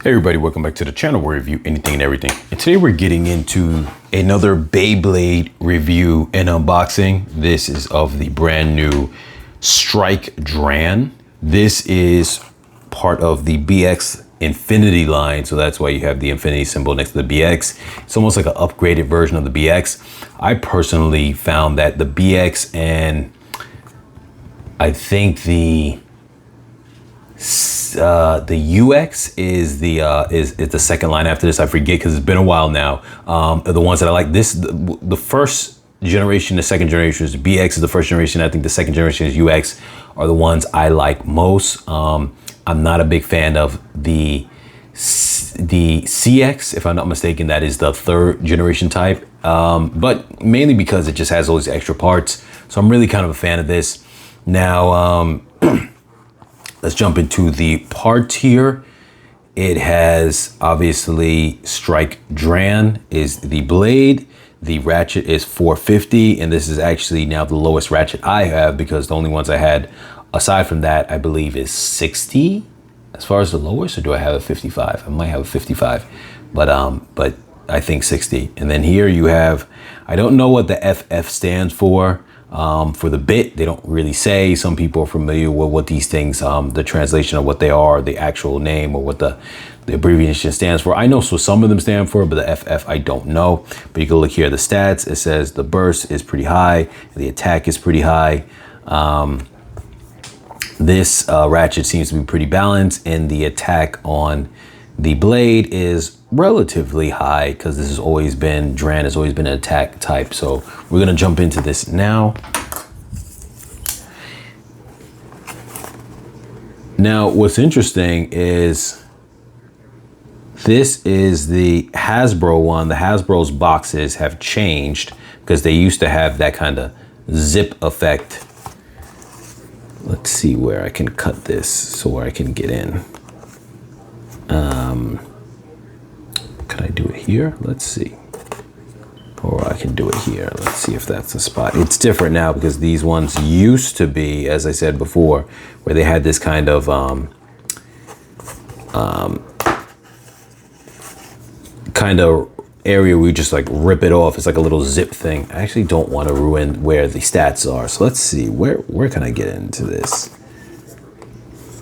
Hey everybody, welcome back to the channel where we review anything and everything. And today we're getting into another Beyblade review and unboxing. This is of the brand new Strike Dran. This is part of the BX Infinity line, so that's why you have the infinity symbol next to the BX. It's almost like an upgraded version of the BX. I personally found that the BX and I think the UX is the second line after this. I forget because it's been a while now. The ones that I like, the first generation, the second generation is BX is the first generation. I think the second generation is UX are the ones I like most. I'm not a big fan of the CX, if I'm not mistaken. That is the third generation type, but mainly because it just has all these extra parts. So I'm really kind of a fan of this. Now, let's jump into the parts here. It has obviously Strike Dran is the blade. The ratchet is 450, and this is actually now the lowest ratchet I have because the only ones I had aside from that, I believe, is 60 as far as the lowest, or do I have a 55? I might have a 55, but I think 60. And then here you have, I don't know what the FF stands for the bit. They don't really say. Some people are familiar with what these things, the translation of what they are, the actual name, or what the abbreviation stands for. I know so some of them stand for, but the FF I don't know. But you can look here, the stats. It says the burst is pretty high, the attack is pretty high. This ratchet seems to be pretty balanced, and the attack on the blade is relatively high because this has always been, Dran has always been an attack type. So we're gonna jump into this now. Now, what's interesting is this is the Hasbro one. The Hasbro's boxes have changed because they used to have that kind of zip effect. Let's see where I can cut this so where I can get in. Can I do it here? Let's see. Or I can do it here. Let's see if that's the spot. It's different now because these ones used to be, as I said before, where they had this kind of area where you just like rip it off. It's like a little zip thing. I actually don't want to ruin where the stats are. So let's see, where can I get into this?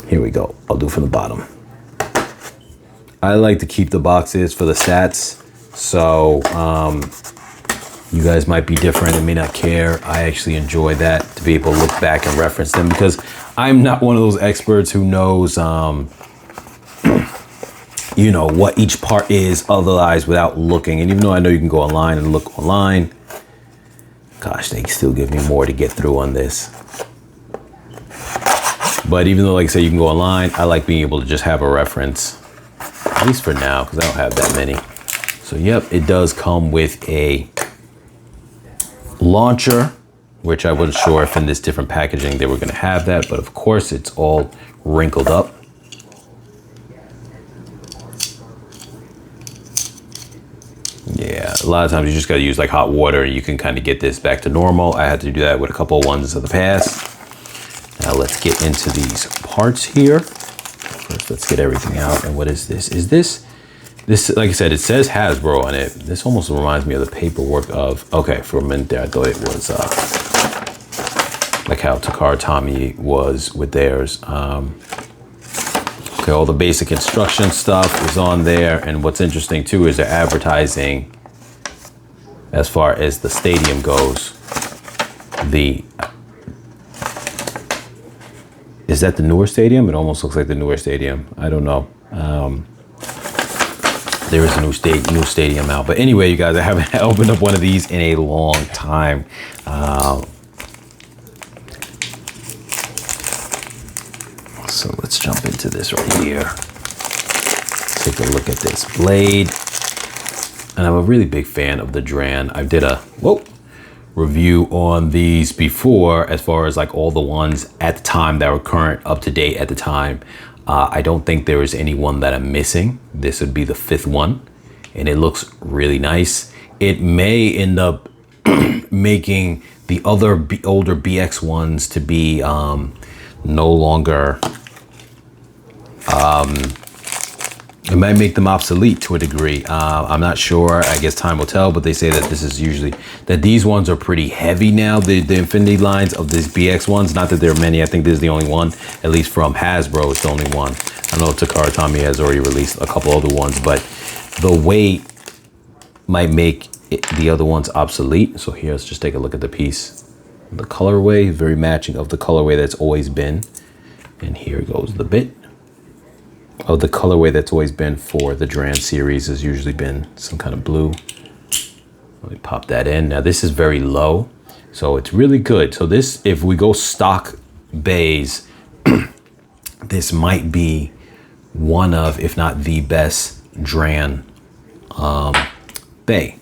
Here we go. I'll do from the bottom. I like to keep the boxes for the stats. So you guys might be different and may not care. I actually enjoy that, to be able to look back and reference them, because I'm not one of those experts who knows you know, what each part is otherwise without looking. And even though I know you can go online and look online, gosh, they still give me more to get through on this. But even though, like I say, you can go online, I like being able to just have a reference, at least for now, because I don't have that many. So yep, it does come with a launcher, which I wasn't sure if in this different packaging they were going to have that, but of course it's all wrinkled up. Yeah, a lot of times you just got to use like hot water and you can kind of get this back to normal. I had to do that with a couple of ones of the past. Now let's get into these parts here. First, let's get everything out. And what is this? Is this, like I said, it says Hasbro on it. This almost reminds me of the paperwork of, okay, for a minute there, I thought it was like how Takara Tomy was with theirs. Okay, all the basic instruction stuff is on there. And what's interesting too is they're advertising, as far as the stadium goes, is that the newer stadium? It almost looks like the newer stadium. I don't know. There is a new stadium out. But anyway, you guys, I haven't opened up one of these in a long time. So let's jump into this right here. Take a look at this blade. And I'm a really big fan of the Dran. I did a review on these before, as far as like all the ones at the time that were current, up to date at the time. I don't think there is any one that I'm missing. This would be the 5th one, and it looks really nice. It may end up making the other older BX ones to be no longer It might make them obsolete to a degree. I'm not sure. I guess time will tell, but they say that this is usually, that these ones are pretty heavy now. The Infinity lines of these BX ones, not that there are many. I think this is the only one, at least from Hasbro, it's the only one. I know Takara Tomy has already released a couple other ones, but the weight might make the other ones obsolete. So here, let's just take a look at the piece. The colorway, very matching of the colorway that's always been. And here goes the bit. Of the colorway that's always been for the Dran series has usually been some kind of blue. Let me pop that in. Now this is very low, so it's really good. So this, if we go stock bays, this might be one of, if not the best Dran bay.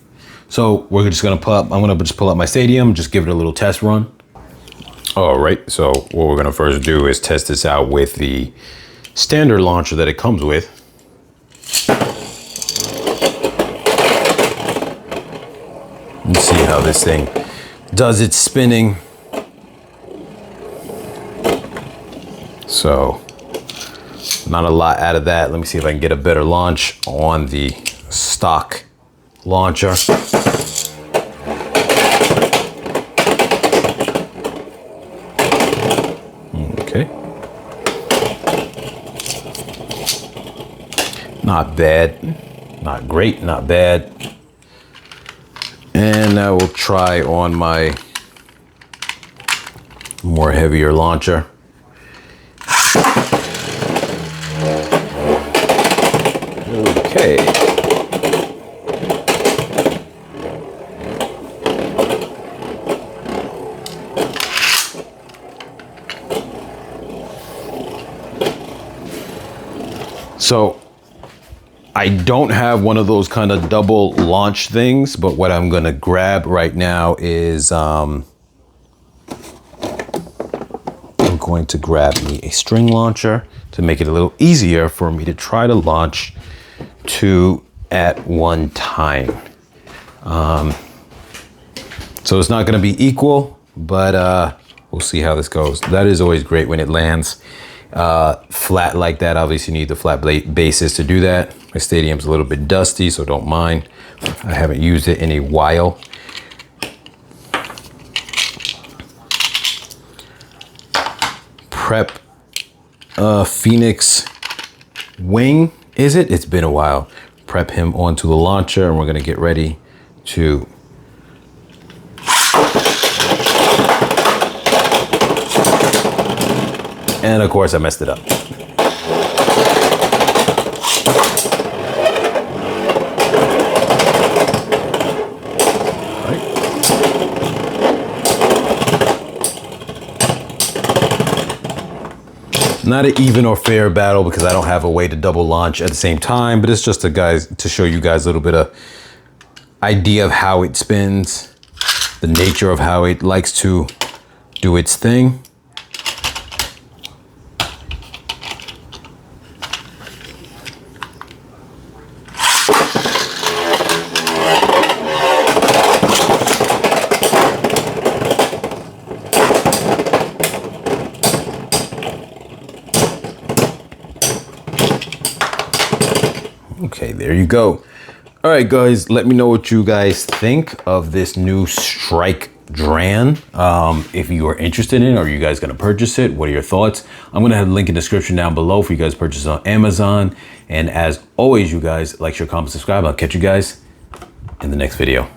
So we're just gonna I'm gonna just pull up my Stadium, just give it a little test run. All right, so what we're gonna first do is test this out with the standard launcher that it comes with. Let's see how this thing does its spinning. So not a lot out of that. Let me see if I can get a better launch on the stock launcher. Okay. Not bad, not great, not bad. And I will try on my more heavier launcher. Okay. So I don't have one of those kind of double launch things, but what I'm gonna grab right now is I'm going to grab me a string launcher to make it a little easier for me to try to launch two at one time. So it's not gonna be equal, but we'll see how this goes. That is always great when it lands flat like that. Obviously you need the flat bases to do that. My Stadium's a little bit dusty, so don't mind. I haven't used it in a while. Prep Phoenix wing, is it? It's been a while. Prep him onto the launcher, and we're gonna get ready to and of course I messed it up. Not an even or fair battle because I don't have a way to double launch at the same time, but it's just to show you guys a little bit of idea of how it spins, the nature of how it likes to do its thing. Okay, there you go. All right, guys, let me know what you guys think of this new Strike Dran. If you are interested in it, or you guys gonna purchase it, what are your thoughts? I'm gonna have a link in the description down below for you guys to purchase on Amazon. And as always, you guys, like, share, comment, subscribe. I'll catch you guys in the next video.